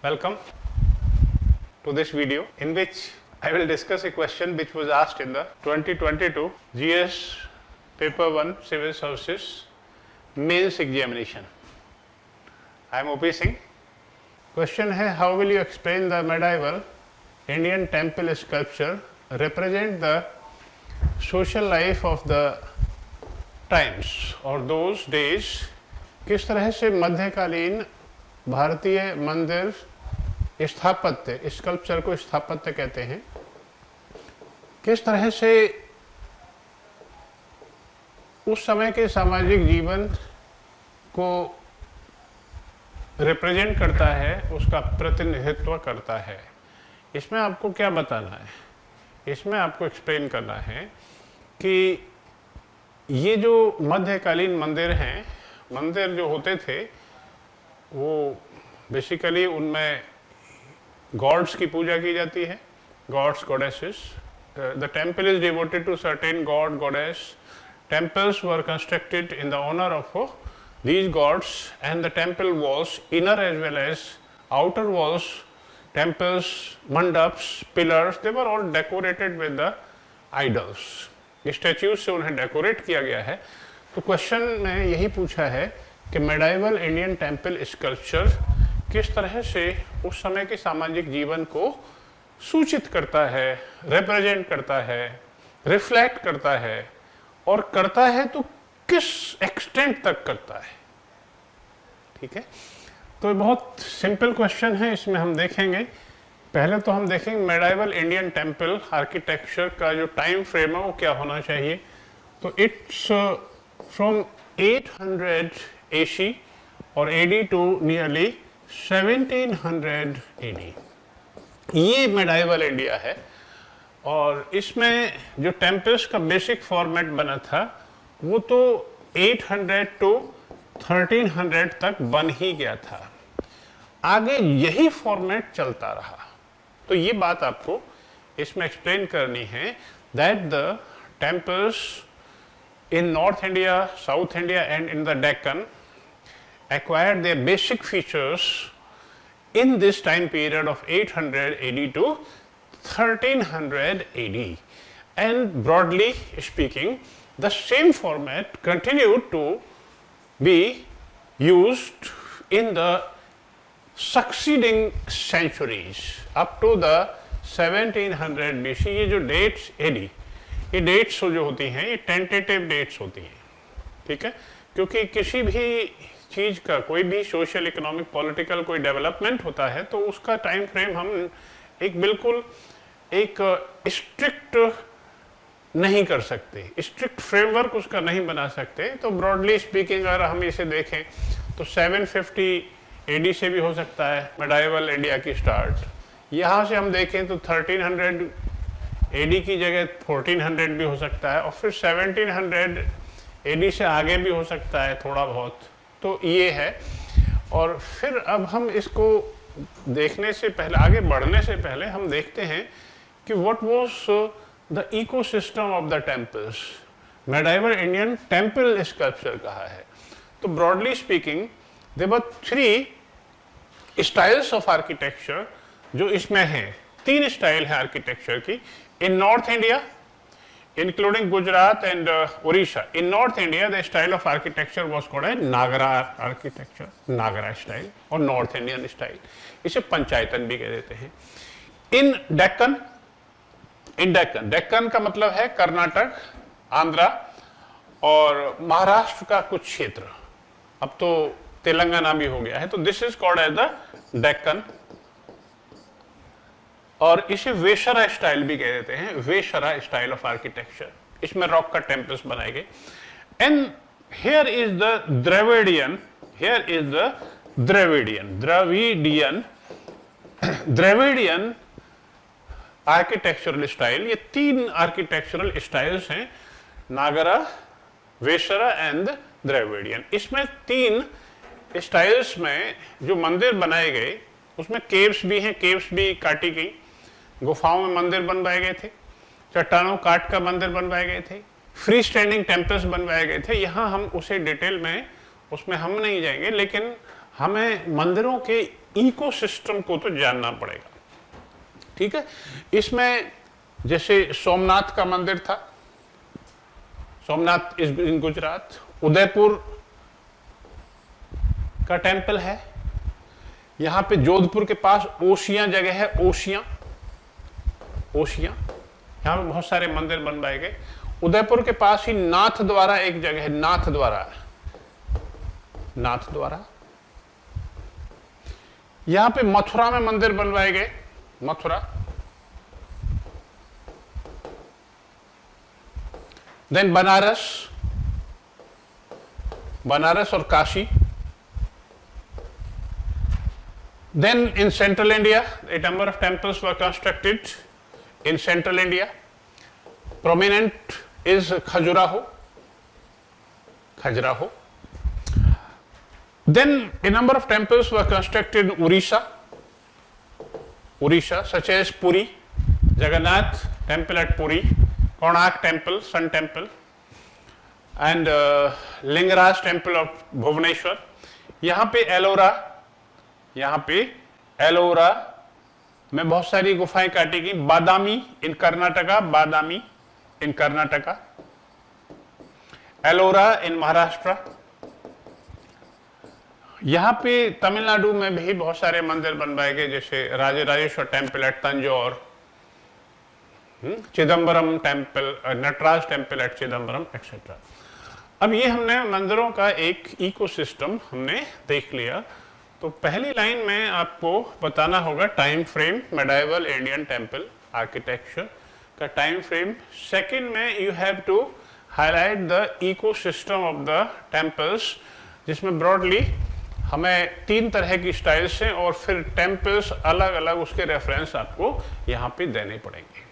Welcome to this video in which I will discuss a question which was asked in the 2022 GS Paper 1 Civil Services Mains Examination. I am OP Singh. Question है, how will you explain the medieval Indian temple sculpture represent the social life of the times or those days? किस तरह से मध्यकालीन भारतीय मंदिर स्थापत्य, sculpture को स्थापत्य कहते हैं, किस तरह से उस समय के सामाजिक जीवन को रिप्रेजेंट करता है, उसका प्रतिनिधित्व करता है। इसमें आपको क्या बताना है? इसमें आपको एक्सप्लेन करना है कि ये जो मध्यकालीन मंदिर हैं, मंदिर जो होते थे वो बेसिकली उनमें गॉड्स की पूजा की जाती है, gods goddesses. The temple is devoted to certain god goddess. Temples were constructed in the honour of these gods, and the temple walls, inner as well as outer walls, temples, mandaps, pillars, they were all decorated with the idols. Statues से उन्हें decorate किया गया है. तो question में यही पूछा है कि मेडाइवल इंडियन टेम्पल स्कल्पचर किस तरह से उस समय के सामाजिक जीवन को सूचित करता है, रिप्रेजेंट करता है, रिफ्लेक्ट करता है, और करता है तो किस एक्सटेंट तक करता है. ठीक है, तो बहुत सिंपल क्वेश्चन है. इसमें हम देखेंगे, पहले तो हम देखेंगे मेडाइवल इंडियन टेम्पल आर्किटेक्चर का जो टाइम फ्रेम है वो क्या होना चाहिए. तो इट्स फ्रॉम 800 AC और AD टू नियरली 1700 AD. ये मेडाइवल इंडिया है. और इसमें जो टेम्पल्स का बेसिक फॉर्मेट बना था वो तो 800 टू 1300 तक बन ही गया था. आगे यही फॉर्मेट चलता रहा. तो ये बात आपको इसमें एक्सप्लेन करनी है that the temples in North India, south India and in the Deccan acquired their basic features in this time period of 800 AD to 1300 AD. And broadly speaking, the same format continued to be used in the succeeding centuries up to the 1700 BC. ये जो dates AD, ये dates जो होती हैं ये tentative dates होती हैं. ठीक है, क्योंकि किसी भी चीज़ का, कोई भी सोशल, इकोनॉमिक, पॉलिटिकल कोई डेवलपमेंट होता है तो उसका टाइम फ्रेम हम एक बिल्कुल एक स्ट्रिक्ट नहीं कर सकते, स्ट्रिक्ट फ्रेमवर्क उसका नहीं बना सकते. तो ब्रॉडली स्पीकिंग अगर हम इसे देखें तो 750 AD से भी हो सकता है मेडाइवल इंडिया की स्टार्ट. यहाँ से हम देखें तो 1300 AD की जगह 1400 भी हो सकता है, और फिर 1700 AD से आगे भी हो सकता है थोड़ा बहुत. तो ये है. और फिर अब हम इसको देखने से पहले, आगे बढ़ने से पहले हम देखते हैं कि what was the ecosystem of the temples. Medieval Indian temple sculpture कहा है. तो broadly speaking there were 3 styles of architecture जो इसमें हैं. 3 स्टाइल है आर्किटेक्चर की. In North India including Gujarat and Orissa. In North India, the style of architecture was called as Nagara architecture, Nagara style or North Indian style. इसे पंचायतन भी कह देते हैं. In Deccan, Deccan का मतलब है कर्नाटक, आंध्रा और महाराष्ट्र का कुछ क्षेत्र. अब तो तेलंगाना भी हो गया है. तो this is called as the Deccan. और इसे वेशरा स्टाइल भी कह देते हैं, वेशरा स्टाइल ऑफ आर्किटेक्चर. इसमें रॉक का टेम्पल्स बनाए गए. And here is the Dravidian, Dravidian architectural style. ये 3 आर्किटेक्चरल स्टाइल्स हैं, नागरा, वेशरा एंड द्रविडियन. इसमें 3 स्टाइल्स में जो मंदिर बनाए गए उसमें केव्स भी हैं, केव्स भी काटी गई, गुफाओं में मंदिर बनवाए गए थे, चट्टानों काट का मंदिर बनवाए गए थे, फ्री स्टैंडिंग टेम्पल्स बनवाए गए थे. यहाँ हम उसे डिटेल में उसमें हम नहीं जाएंगे, लेकिन हमें मंदिरों के इकोसिस्टम को तो जानना पड़ेगा। ठीक है, इसमें जैसे सोमनाथ का मंदिर था, सोमनाथ इज इन गुजरात, उदयपुर का टेम्पल है, यहां पे जोधपुर के पास ओशिया जगह है, ओशिया यहां पे बहुत सारे मंदिर बनवाए गए। उदयपुर के पास ही नाथ द्वारा एक जगह है, नाथ द्वारा। यहां पे मथुरा में मंदिर बनवाए गए, मथुरा। देन बनारस और Kashi. Then in central India, a number of temples were constructed in central India. Prominent is Khajuraho. Then a number of temples were constructed in Orissa, such as Puri, Jagannath temple at Puri, Konark temple, Sun temple, and Lingaraj temple of Bhubaneswar. यहाँ पे एलोरा में बहुत सारी गुफाएं काटी गई। बादामी इन कर्नाटका, एलोरा इन महाराष्ट्र। यहां पे तमिलनाडु में भी बहुत सारे मंदिर बनवाए गए, जैसे Rajarajeshwar temple at Tanjore, Chidambaram temple, Nataraja temple at Chidambaram, etcetera. अब ये हमने मंदिरों का एक इकोसिस्टम हमने देख लिया। तो पहली लाइन में आपको बताना होगा time frame, medieval Indian temple architecture का टाइम फ्रेम। सेकंड में you have to highlight the ecosystem of the temples, जिसमें ब्रॉडली हमें 3 तरह की स्टाइल्स हैं और फिर टेम्पल्स अलग अलग उसके रेफरेंस आपको यहाँ पे देने पड़ेंगे।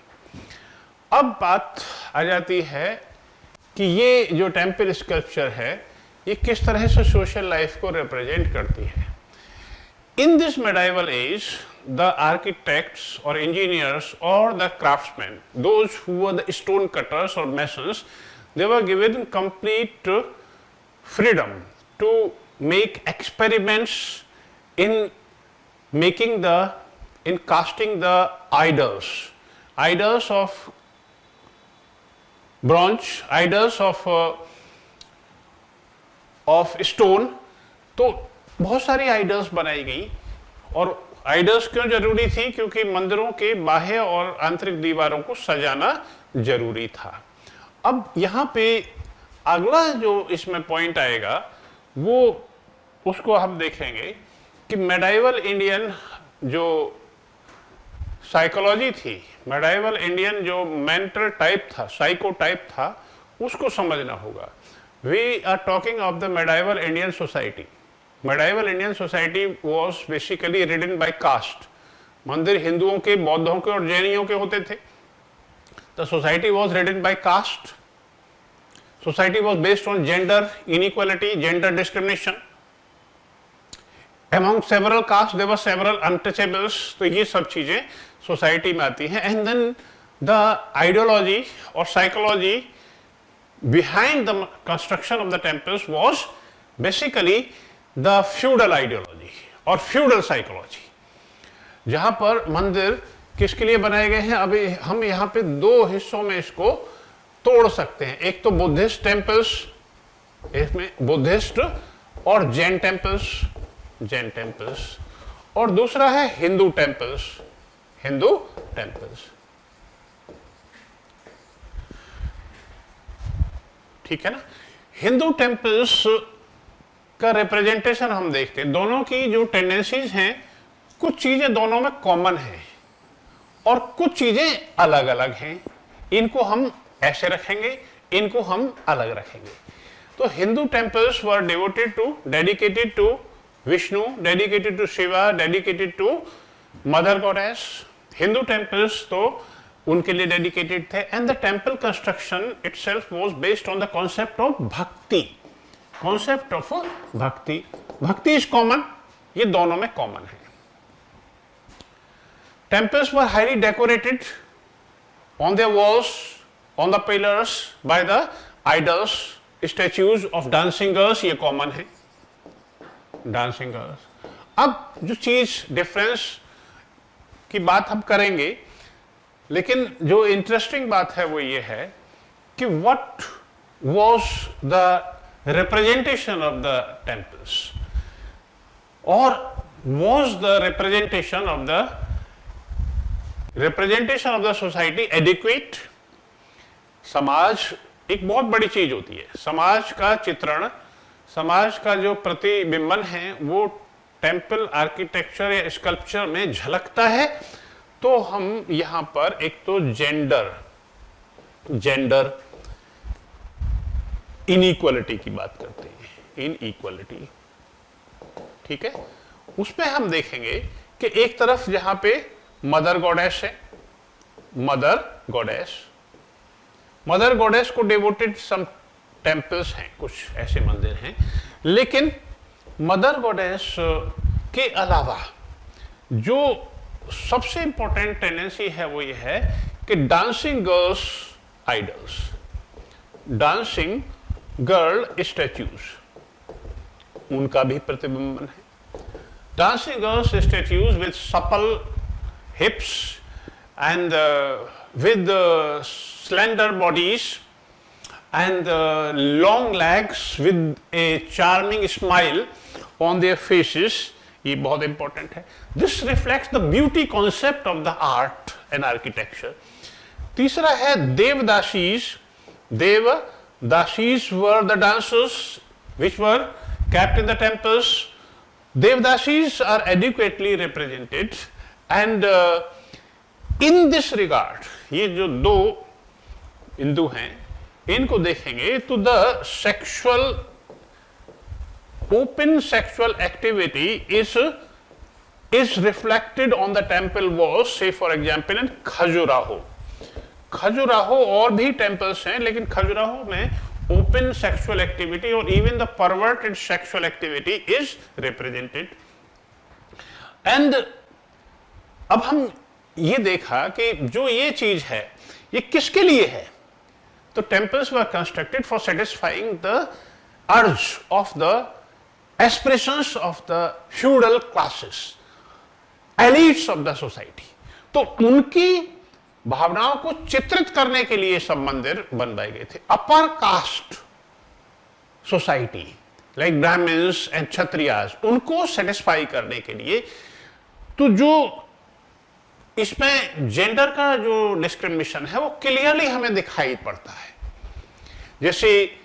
अब बात आ जाती है कि ये जो टेम्पल स्कल्पचर है ये किस तरह से सोशल लाइफ को रिप्रेजेंट करती है। In this medieval age, the architects or engineers or the craftsmen, those who were the stone cutters or masons, they were given complete freedom to make experiments in casting the idols of bronze, idols of stone। तो बहुत सारी idols बनाई गई। और idols क्यों जरूरी थी? क्योंकि मंदिरों के बाह्य और आंतरिक दीवारों को सजाना जरूरी था। अब यहाँ पे अगला जो इसमें पॉइंट आएगा वो उसको हम देखेंगे कि मेडाइवल इंडियन जो साइकोलॉजी थी, मेडाइवल इंडियन जो मेंटल टाइप था, साइको टाइप था, उसको समझना होगा। We are talking of the medieval Indian society. Medieval Indian society was basically ridden by caste. मंदिर हिंदुओं के, बौद्धों के और जैनियों के होते थे। The society was ridden by caste. Society was based on gender inequality, gender discrimination. Among several castes there were several untouchables। तो ये सब चीजें सोसाइटी में आती हैं। एंड देन द आइडियोलॉजी और psychology behind the construction of the temples was basically the feudal ideology और feudal psychology, जहां पर मंदिर किसके लिए बनाए गए हैं। अभी हम यहाँ पे 2 हिस्सों में इसको तोड़ सकते हैं। एक तो बुद्धिस्ट टेम्पल्स, इसमें बुद्धिस्ट और जैन टेम्पल्स, और दूसरा है हिंदू टेम्पल्स। ठीक है ना। हिंदू टेम्पल्स का रिप्रेजेंटेशन हम देखते हैं। दोनों की जो टेंडेंसीज हैं, कुछ चीजें दोनों में कॉमन हैं और कुछ चीजें अलग अलग हैं। इनको हम ऐसे रखेंगे, इनको हम अलग रखेंगे। तो Hindu temples were dedicated to Vishnu, dedicated to Shiva, dedicated to mother goddess. Hindu temples तो उनके लिए डेडिकेटेड थे। And the temple construction itself was based on the concept of bhakti. Bhakti is common, ये दोनों में कॉमन है। Temples were highly decorated on their walls, on the pillars by the idols, statues of dancing girls, ये common है, dancing girls। अब जो चीज difference की बात हम करेंगे, लेकिन जो इंटरेस्टिंग बात है वो ये है कि what was the representation of the temples, or was the representation of the society adequate? समाज एक बहुत बड़ी चीज होती है, समाज का चित्रण, समाज का जो प्रतिबिंबन है वो टेम्पल आर्किटेक्चर या स्कल्पचर में झलकता है। तो हम यहां पर एक तो जेंडर इनइक्वालिटी की बात करते हैं, इनइक्वालिटी, ठीक है। उसमें हम देखेंगे कि एक तरफ जहां पे मदर गॉडेस है, मदर गॉडेस को डिवोटेड सम टेम्पल्स हैं, कुछ ऐसे मंदिर हैं, लेकिन मदर गॉडेस के अलावा जो सबसे इंपॉर्टेंट टेंडेंसी है वो ये है कि dancing girls idols, dancing girl statues, उनका भी प्रतिबिंबन है। Dancing girls statues with supple hips and with slender bodies and long legs with a charming smile on their faces, ये बहुत इंपॉर्टेंट है। This reflects the beauty concept of the art and architecture. तीसरा है devadasis. Dashis were the dancers which were kept in the temples. Devdasis are adequately represented, and in this regard, ये जो दो बिंदु हैं इनको देखेंगे तो the open sexual activity is reflected on the temple walls. Say for example in Khajuraho और भी टेम्पल्स हैं, लेकिन खजुराहो में ओपन सेक्सुअल एक्टिविटी और even the perverted sexual activity is represented. And अब हम ये देखा कि जो ये चीज है ये किसके लिए है, तो temples were constructed for satisfying the urge of the aspirations of the feudal classes, elites of the society. तो उनकी भावनाओं को चित्रित करने के लिए सब मंदिर बनवाए गए थे। Upper caste society like Brahmins and Kshatriyas, उनको सेटिस्फाई करने के लिए। तो जो इसमें जेंडर का जो डिस्क्रिमिनेशन है वो क्लियरली हमें दिखाई पड़ता है। जैसे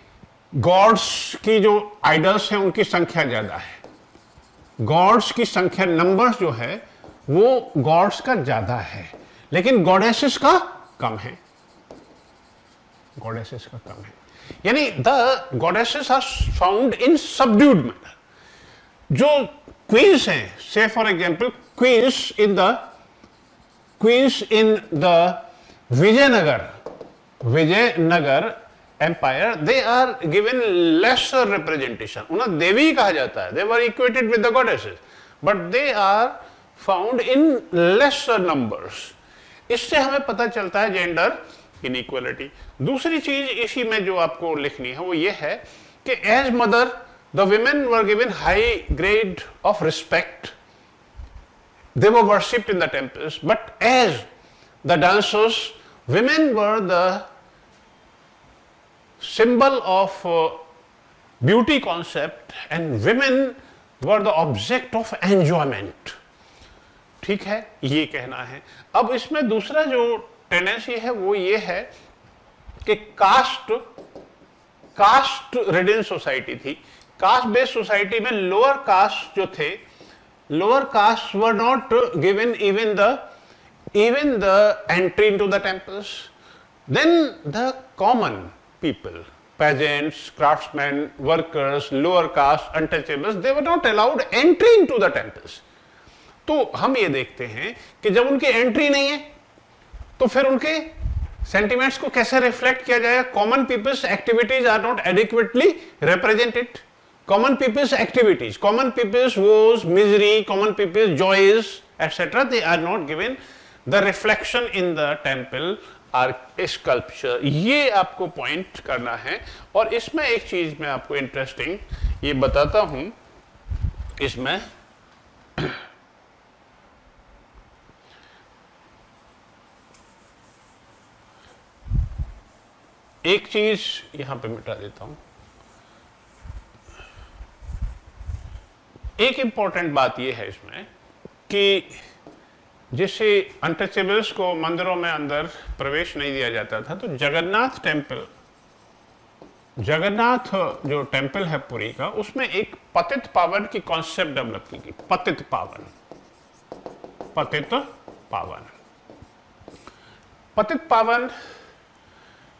गॉड्स की जो आइडल्स हैं उनकी संख्या ज्यादा है, गॉड्स की संख्या नंबर्स जो है वो गॉड्स का ज्यादा है, लेकिन गॉडेसेस का कम है, गॉडेसेस का कम है। यानी the goddesses are found in subdued manner. जो क्वींस हैं, say for example queens in the Vijayanagara empire, they are given lesser representation. उन्हें देवी कहा जाता है, they were equated with the goddesses, but they are found in lesser numbers. इससे हमें पता चलता है जेंडर इनइक्वालिटी। दूसरी चीज इसी में जो आपको लिखनी है वो ये है कि as mother the women were given high grade of respect, they were worshipped in the temples, but as the dancers women were the symbol of beauty concept and women were the object of enjoyment. ठीक है, ये कहना है। अब इसमें दूसरा जो tendency है वो ये है कि कास्ट रिडन सोसाइटी थी। कास्ट बेस्ड सोसाइटी में लोअर कास्ट जो थे, lower caste were not given even the entry into the temples. Then the common people, peasants, craftsmen, workers, lower caste, untouchables, they were not allowed entry into the temples. तो हम ये देखते हैं कि जब उनकी एंट्री नहीं है तो फिर उनके सेंटिमेंट्स को कैसे रिफ्लेक्ट किया जाएगा। Common people's activities are not adequately represented. Common people's activities, common people's woes, misery, common people's joys etcetera, they are not given the reflection in the temple or sculpture. ये आपको point करना है। और इसमें एक चीज मैं आपको इंटरेस्टिंग ये बताता हूं, इसमें एक चीज यहां पे मिटा देता हूं। एक इंपॉर्टेंट बात यह है इसमें कि जैसे अनटचेबल्स को मंदिरों में अंदर प्रवेश नहीं दिया जाता था, तो जगन्नाथ टेम्पल, जगन्नाथ जो टेम्पल है पुरी का, उसमें एक पतित पावन की कॉन्सेप्ट डेवलप की गई। पतित पावन, पतित पावन, पतित पावन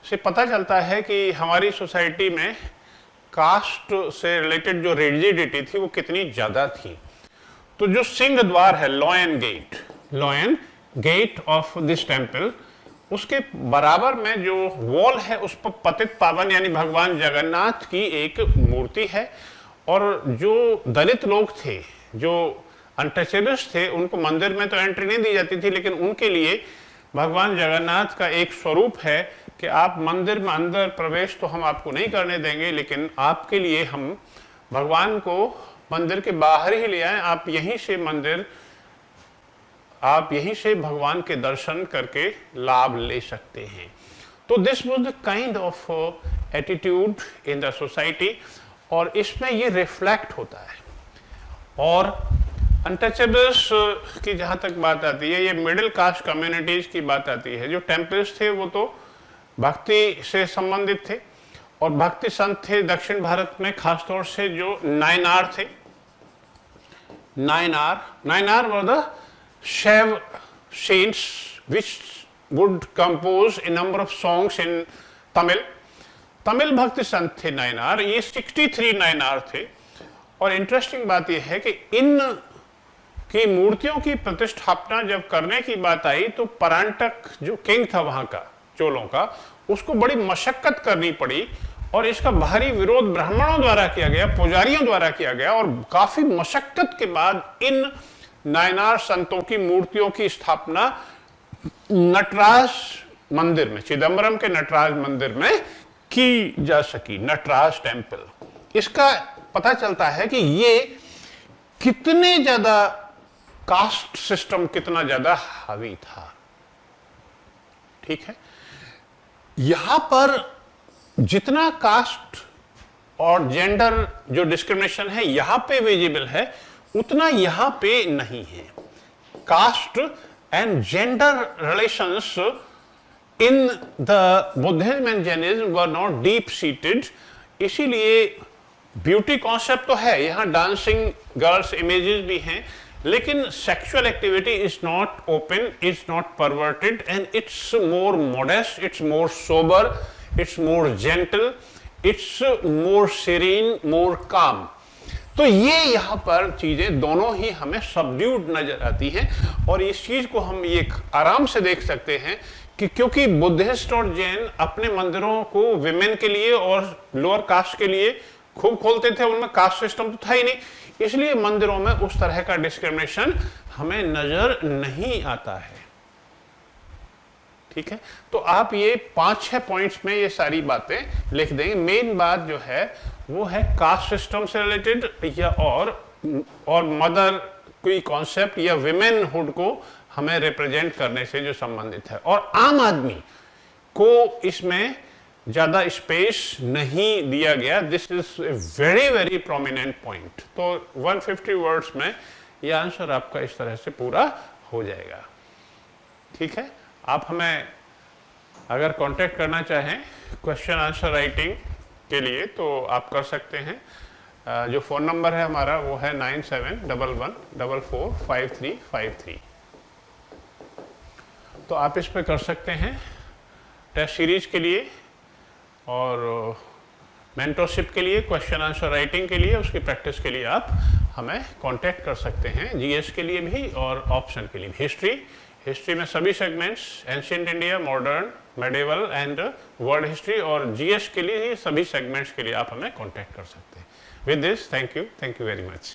से पता चलता है कि हमारी सोसाइटी में कास्ट से रिलेटेड जो रिजिडिटी थी वो कितनी ज्यादा थी। तो जो सिंह द्वार है, lion gate of this temple, उसके बराबर में जो वॉल है उस पर पतित पावन यानी भगवान जगन्नाथ की एक मूर्ति है। और जो दलित लोग थे, जो अनटचेबल्स थे, उनको मंदिर में तो एंट्री नहीं दी जाती थी, लेकिन उनके लिए भगवान जगन्नाथ का एक स्वरूप है कि आप मंदिर में अंदर प्रवेश तो हम आपको नहीं करने देंगे, लेकिन आपके लिए हम भगवान को मंदिर के बाहर ही ले आए, आप यहीं से भगवान के दर्शन करके लाभ ले सकते हैं। तो this was the kind of attitude in the society, और इसमें ये रिफ्लेक्ट होता है। और अनटचेबल्स की जहाँ तक बात आती है, ये मिडिल कास्ट कम्युनिटीज की बात आती है। जो टेम्पल्स थे वो तो भक्ति से संबंधित थे, और भक्ति संत थे दक्षिण भारत में, खासतौर से जो नायनार थे। Nayanar were the Shaiv saints which would compose a number of songs in Tamil भक्ति संत थे नायनार। ये 63 नायनार थे। और इंटरेस्टिंग बात यह है कि इन की मूर्तियों की प्रतिष्ठापना जब करने की बात आई, तो परांटक जो किंग था वहां का, चोलों का, उसको बड़ी मशक्कत करनी पड़ी, और इसका भारी विरोध ब्राह्मणों द्वारा किया गया, पुजारियों द्वारा किया गया, और काफी मशक्कत के बाद इन नायनार संतों की मूर्तियों की स्थापना नटराज मंदिर में, चिदम्बरम के नटराज मंदिर में की जा सकी, नटराज टेम्पल। इसका पता चलता है कि ये कितने ज्यादा कास्ट सिस्टम कितना ज्यादा हावी था। ठीक है, यहां पर जितना कास्ट और जेंडर जो डिस्क्रिमिनेशन है यहां पे विजिबल है, उतना यहां पे नहीं है। Caste and gender relations in the Buddhism and Jainism were not deep seated. इसीलिए ब्यूटी कॉन्सेप्ट तो है, यहां डांसिंग गर्ल्स इमेजेस भी हैं, लेकिन sexual activity is not open, is not perverted, and it's more modest, it's more sober, it's more gentle, it's more serene, more calm. तो ये यहां पर चीजें दोनों ही हमें सबड्यूड नजर आती हैं, और इस चीज को हम ये आराम से देख सकते हैं कि क्योंकि बुद्धिस्ट और जैन अपने मंदिरों को विमेन के लिए और लोअर कास्ट के लिए खूब खोलते थे, उनमें कास्ट सिस्टम तो था ही नहीं, इसलिए मंदिरों में उस तरह का डिस्क्रिमिनेशन हमें नजर नहीं आता है। ठीक है, तो आप ये 5-6 पॉइंट्स में ये सारी बातें लिख देंगे। मेन बात जो है वो है कास्ट सिस्टम से रिलेटेड या और मदर कोई कॉन्सेप्ट या विमेनहुड को हमें रिप्रेजेंट करने से जो संबंधित है, और आम आदमी को इसमें ज्यादा स्पेस नहीं दिया गया। This is a very very prominent point. तो 150 वर्ड्स में यह आंसर आपका इस तरह से पूरा हो जाएगा। ठीक है, आप हमें अगर कांटेक्ट करना चाहें क्वेश्चन आंसर राइटिंग के लिए तो आप कर सकते हैं। जो फ़ोन नंबर है हमारा वो है 9711445353। तो आप इस पे कर सकते हैं टेस्ट सीरीज के लिए और मेंटरशिप के लिए, क्वेश्चन आंसर राइटिंग के लिए, उसकी प्रैक्टिस के लिए आप हमें कांटेक्ट कर सकते हैं। जीएस के लिए भी और ऑप्शन के लिए भी। हिस्ट्री में सभी segments, ancient India, modern, medieval and world history, और जीएस के लिए सभी सेगमेंट्स के लिए आप हमें कांटेक्ट कर सकते हैं। With this, thank you very much.